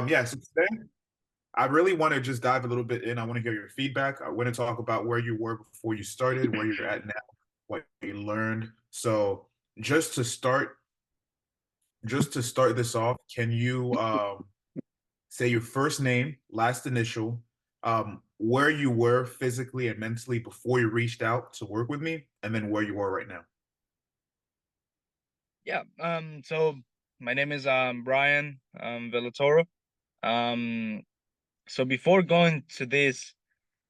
Yeah, so today I really want to just dive a little bit in. I want to hear your feedback. I want to talk about where you were before you started, where you're at now, what you learned. So just to start, just to start this off, can you say your first name, last initial, where you were physically and mentally before you reached out to work with me, and then where you are right now? Yeah. So my name is Brian Villatoro. Um, so before going to this,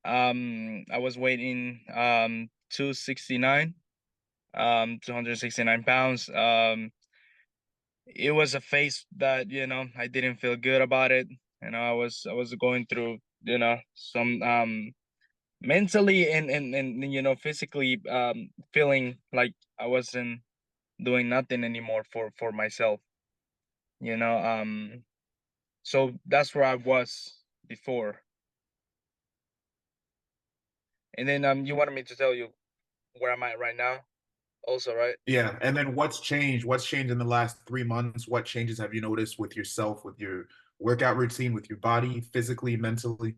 I was weighing 269, 269 pounds. It was a phase that I didn't feel good about it. I was going through some mentally and physically feeling like I wasn't doing nothing anymore for myself. You know, so that's where I was before. And then you wanted me to tell you where I'm at right now also, right? Yeah, and then what's changed? What's changed in the last 3 months? What changes have you noticed with yourself, with your workout routine, with your body, physically, mentally?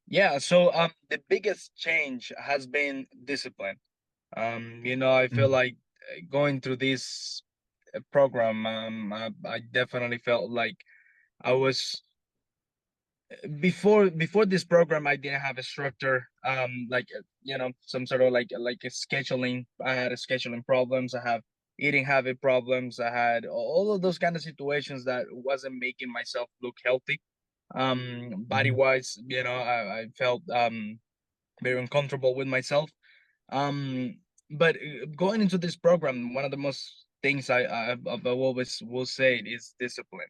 Yeah, so the biggest change has been discipline. I feel Mm. like going through this program, I definitely felt like I was before this program. I didn't have a structure, like some sort of like a scheduling. I had a scheduling problems. I have eating habit problems. I had all of those kind of situations that wasn't making myself look healthy. Body Mhm. wise, I felt very uncomfortable with myself. But going into this program, one of the most things I've always will say is discipline.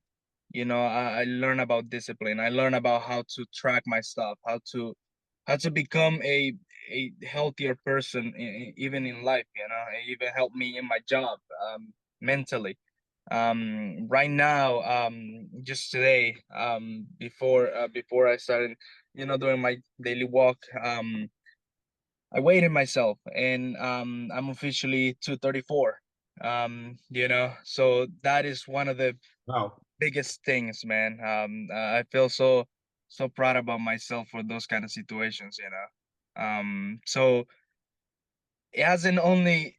I learn about discipline. I learn about how to track my stuff, how to become a healthier person, even in life. It even helped me in my job, mentally. Right now, just today, before I started, doing my daily walk, I weighed myself, and I'm officially 234. So that is one of the Wow. biggest things, man. I feel so proud about myself for those kind of situations. So it hasn't only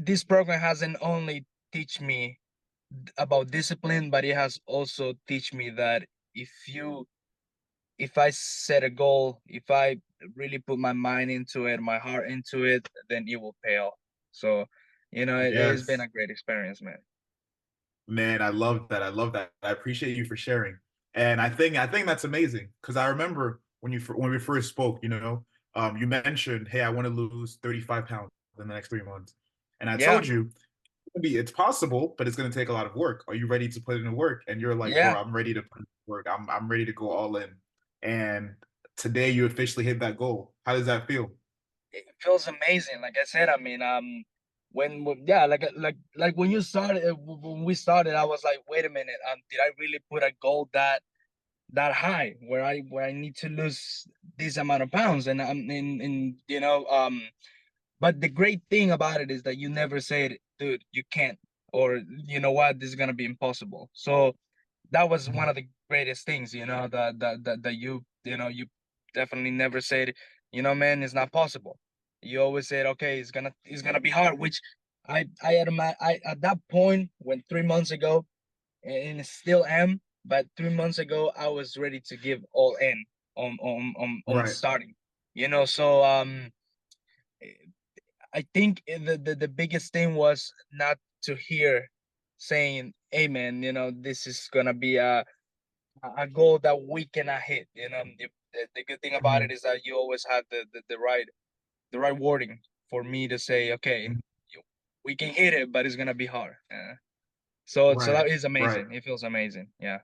this program hasn't only teach me about discipline, but it has also teach me that if you if I set a goal, if I really put my mind into it, my heart into it, then it will pay off. So, it's been Yes. a great experience, man. Man, I love that. I love that. I appreciate you for sharing. And I think that's amazing because I remember when we first spoke, you mentioned, "Hey, I want to lose 35 pounds in the next 3 months." And I Yeah, told you, maybe it's possible, but it's going to take a lot of work. Are you ready to put in the work? And you're like, yeah. "Bro, I'm ready to put in the work. I'm ready to go all in." And today you officially hit that goal. How does that feel? It feels amazing. Like I said, I mean, yeah, like when you started, when we started, I was like, wait a minute, did I really put a goal that high where I need to lose this amount of pounds? And but the great thing about it is that you never said, dude, you can't, or you know what, this is gonna be impossible. So that was one of the greatest things, that you definitely never said, man, it's not possible. You always said, okay, it's gonna be hard, which I at that point when 3 months ago, and it still am, but 3 months ago I was ready to give all in on Right. starting. So I think the biggest thing was not to hear saying, "Hey, man, this is gonna be a goal that we cannot hit." The good thing about it Mhm. is that you always had the right wording for me to say, "Okay, you, we can hit it, but it's gonna be hard." So Right. that is Right. amazing. It feels amazing. Yeah.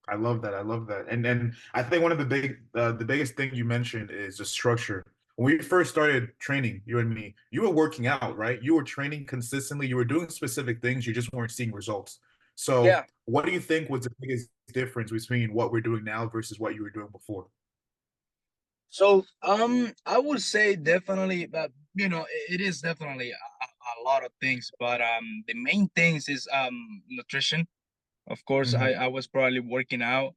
I love that. I love that. And I think one of the biggest thing you mentioned is the structure. When we first started training, you and me, you were working out, right? You were training consistently. You were doing specific things. You just weren't seeing results. So, Yeah. what do you think was the biggest difference between what we're doing now versus what you were doing before? So I would say definitely that it is definitely a lot of things, but the main things is nutrition. Of course, Hmm. I was probably working out,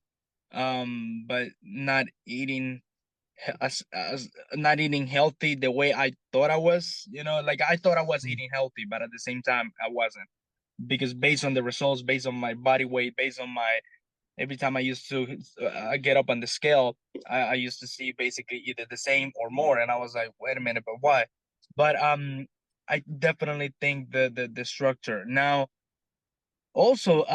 but not eating as not eating healthy the way I thought I was. You know, like I thought I was eating healthy, but at the same time I wasn't, because based on the results, based on my body weight, based on my every time I used to get up on the scale, I used to see basically either the same or more, and I was like, wait a minute, but why? But I definitely think the structure now also,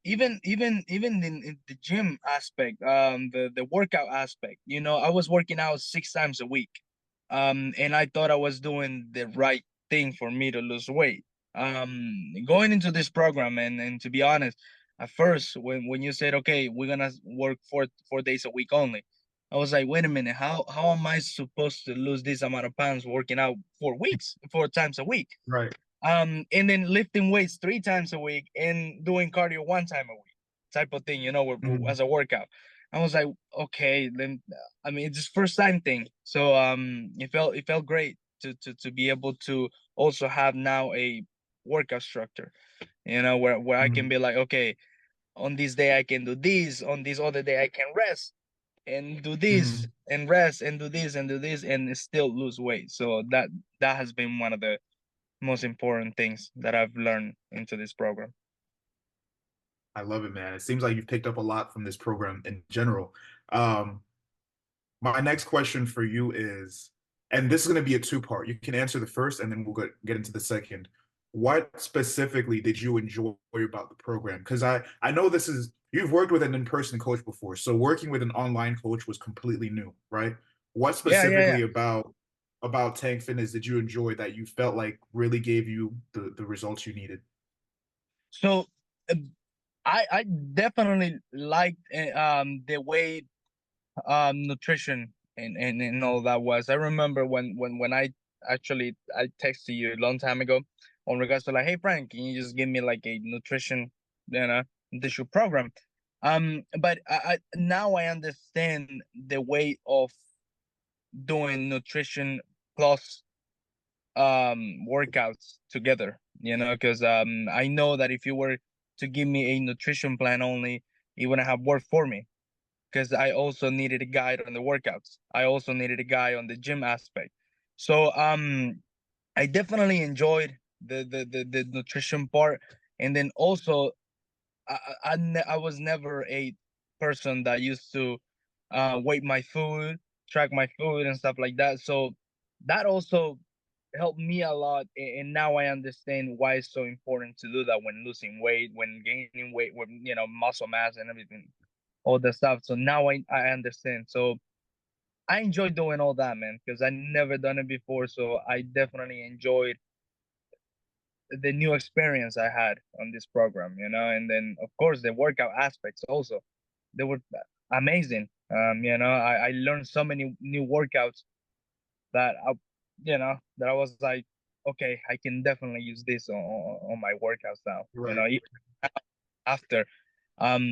even in the gym aspect, the workout aspect, you know, I was working out 6 times a week, and I thought I was doing the right thing for me to lose weight. Going into this program, and to be honest, at first when you said, okay, we're gonna work 4 days a week only, I was like, wait a minute, how am I supposed to lose this amount of pounds working out 4 weeks, 4 times a week? Right. And then lifting weights 3 times a week and doing cardio 1 time a week, type of thing, you know, Hmm. as a workout. I was like, okay, then I mean, it's just first time thing, so it felt great to be able to also have now a workout structure, you know, where I can Hmm. be like, okay, on this day I can do this, on this other day I can rest and do this Hmm. and rest and do this and do this and still lose weight. So that has been one of the most important things that I've learned into this program. I love it, man. It seems like you've picked up a lot from this program in general. Um, my next question for you is, and this is going to be a two-part. You can answer the first, and then we'll get into the second. What specifically did you enjoy about the program? Because I know this is you've worked with an in-person coach before, so working with an online coach was completely new, right? What Yeah, yeah, yeah. specifically about Tank Fitness did you enjoy that you felt like really gave you the results you needed? So uh, I definitely liked the way nutrition and all that was. I remember when I texted you a long time ago on regards to like, hey Frank, can you just give me like a nutrition, you know, tissue program? But I now I understand the way of doing nutrition plus workouts together, you know, because I know that if you were to give me a nutrition plan only, it wouldn't have worked for me, because I also needed a guide on the workouts. I also needed a guy on the gym aspect. So I definitely enjoyed the nutrition part. And then also I was never a person that used to weight my food, track my food and stuff like that. So that also helped me a lot, and now I understand why it's so important to do that when losing weight, when gaining weight, when you know, muscle mass and everything, all the stuff. So now I understand. So I enjoy doing all that, man, because I never done it before. So I definitely enjoyed the new experience I had on this program, you know. And then of course the workout aspects also, they were amazing. You know, I learned so many new workouts that that I was like, okay, I can definitely use this on my workouts now. You Right. know, even after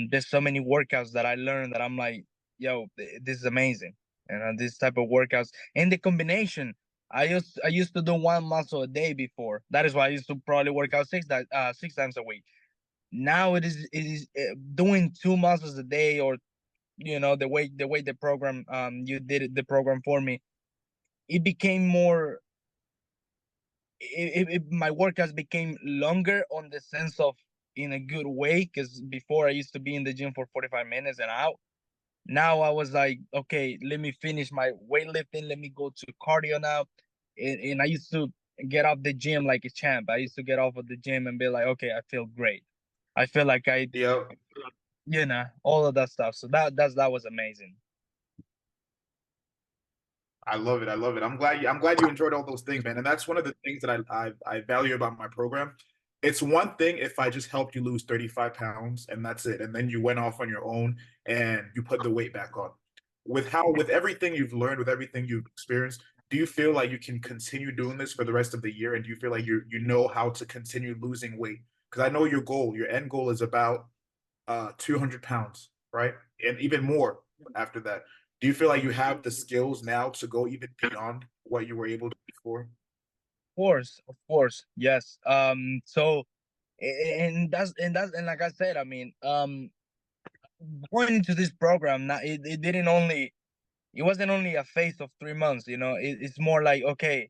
there's so many workouts that I learned that I'm like, yo, this is amazing. You know, this type of workouts and the combination. I used to do one muscle a day before. That is why I used to probably work out 6 times a week. Now it is doing two muscles a day, or you know, the way the program you did it, the program for me, it became more my workouts became longer on the sense of in a good way, because before I used to be in the gym for 45 minutes and out. Now I was like, okay, let me finish my weightlifting, let me go to cardio now. And I used to get off the gym like a champ. I used to get off of the gym and be like, okay, I feel great. I feel like Yeah. all of that stuff. So that was amazing. I love it. I love it. I'm glad you enjoyed all those things, man. And that's one of the things that I value about my program. It's one thing if I just helped you lose 35 pounds and that's it. And then you went off on your own and you put the weight back on. With everything you've learned, with everything you've experienced, do you feel like you can continue doing this for the rest of the year? And do you feel like you know how to continue losing weight? Because I know your end goal is about 200 pounds, right? And even more after that. Do you feel like you have the skills now to go even beyond what you were able to before? Of course, yes. So And like I said, I mean, going into this program, now it didn't only, it wasn't only a phase of 3 months. It's more like, okay,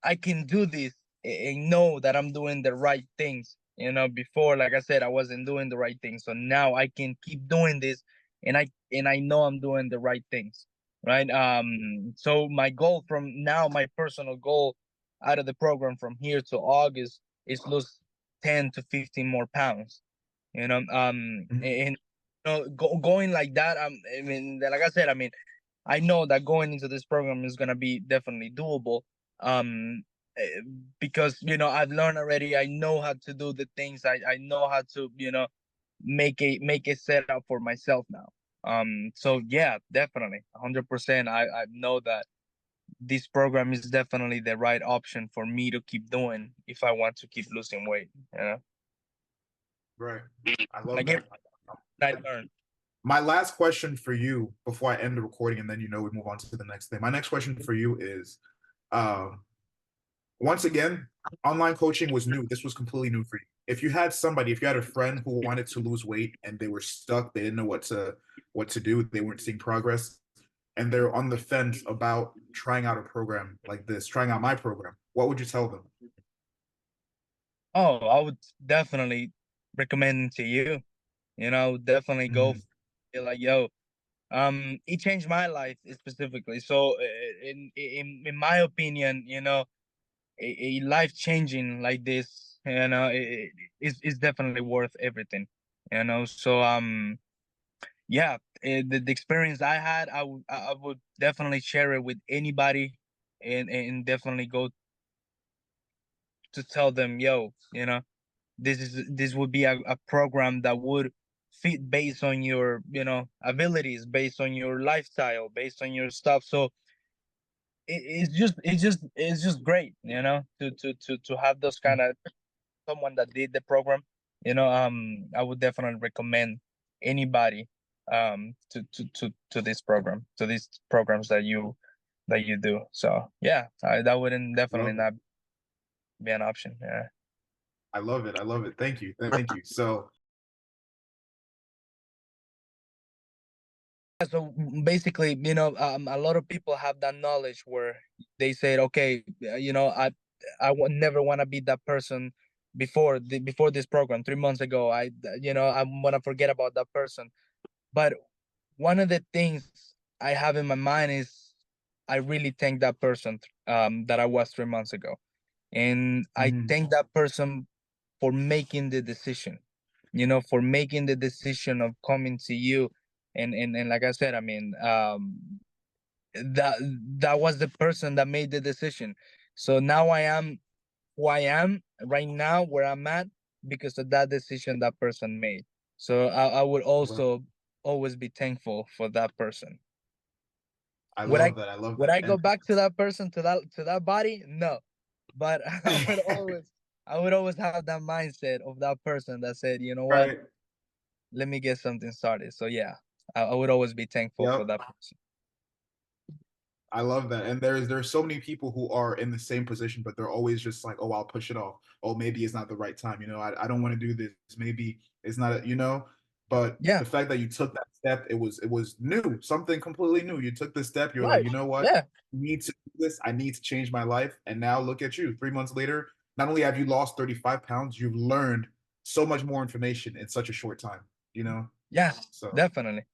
I can do this and know that I'm doing the right things. Before, like I said, I wasn't doing the right things. So now I can keep doing this, and I know I'm doing the right things. Right. So my goal from now, my personal goal out of the program from here to August is lose 10 to 15 more pounds. Mhm. And going like that, I mean, like I said, I mean, I know that going into this program is gonna be definitely doable. Um, eh, because I've learned already. I know how to do the things. I know how to make a setup for myself now. So yeah, definitely, 100%. I know that this program is definitely the right option for me to keep doing if I want to keep losing weight. Right. I love Like everything that. I learned. My last question for you before I end the recording, and then we move on to the next thing. My next question for you is, um, once again, online coaching was new. This was completely new for you. If you had a friend who wanted to lose weight and they were stuck, they didn't know what to do, they weren't seeing progress, and they're on the fence about trying out a program like this, trying out my program, what would you tell them? Oh, I would definitely recommend it to you. Definitely go. Mhm. Like, yo, it changed my life specifically. So in my opinion, a life changing like this, is definitely worth everything. So yeah, the experience I had, I would definitely share it with anybody, and definitely go to tell them, yo, this would be a program that would fit based on your abilities, based on your lifestyle, based on your stuff. So it's just great, to have those kind of someone that did the program. I would definitely recommend anybody to this program, to these programs that you do. So yeah, that wouldn't definitely Love it. not be an option. Yeah. I love it. I love it. Thank you. Thank you. So, So basically, a lot of people have that knowledge where they said, okay, I would never want to be that person before this program 3 months ago. I want to forget about that person. But one of the things I have in my mind is I really thank that person that I was 3 months ago, and I mhm, thank that person for making the decision, for making the decision of coming to you. And like I said, I mean, that that was the person that made the decision. So now I am who I am right now, where I'm at, because of that decision that person made. So I would right. also always be thankful for that person. I Would I love that. I love would that. I go And back to that person, to that body? No, but I would always have that mindset of that person that said, you know what, right. let me get something started. So yeah, I would always be thankful for Yep. that person. I love that. And there's so many people who are in the same position, but they're always just like, oh, I'll push it off. Oh, maybe it's not the right time. I don't want to do this. Maybe it's not, but Yeah, the fact that you took that step, it was new, something completely new. You took the step, you're like, right. you know what? Yeah, I need to do this. I need to change my life. And now look at you. 3 months later, not only have you lost 35 pounds, you've learned so much more information in such a short time, you know? yeah, So definitely.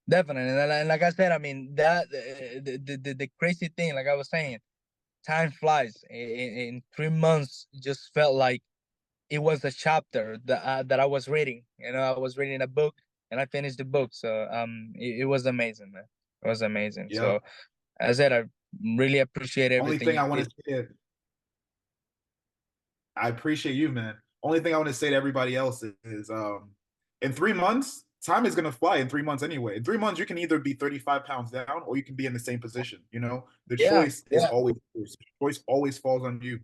Definitely. And like I said, I mean, that the crazy thing, like I was saying, time flies. In 3 months, just felt like it was a chapter that I was reading. I was reading a book, and I finished the book. So it was amazing, man. It was amazing. yeah. So as I said, I really appreciate Only everything thing you I want did. to say I appreciate you, man. Only thing I want to say to everybody else is in 3 months, time is gonna fly in 3 months anyway. In 3 months, you can either be 35 pounds down or you can be in the same position. The Yeah, choice is yeah, always yours. The choice always falls on you.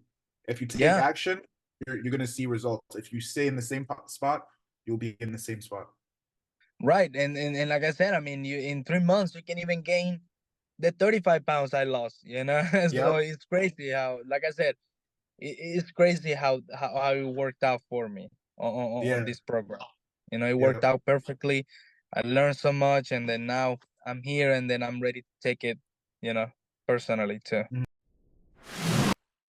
If you take yeah. action, you're gonna see results. If you stay in the same spot, you'll be in the same spot. Right. And like I said, I mean, you in 3 months you can even gain the 35 pounds I lost. So Yep. it's crazy how, like I said, it's crazy how it worked out for me on Yeah. this program. You know, it Yeah. worked out perfectly. I learned so much, and then now I'm here, and then I'm ready to take it, you know, personally too.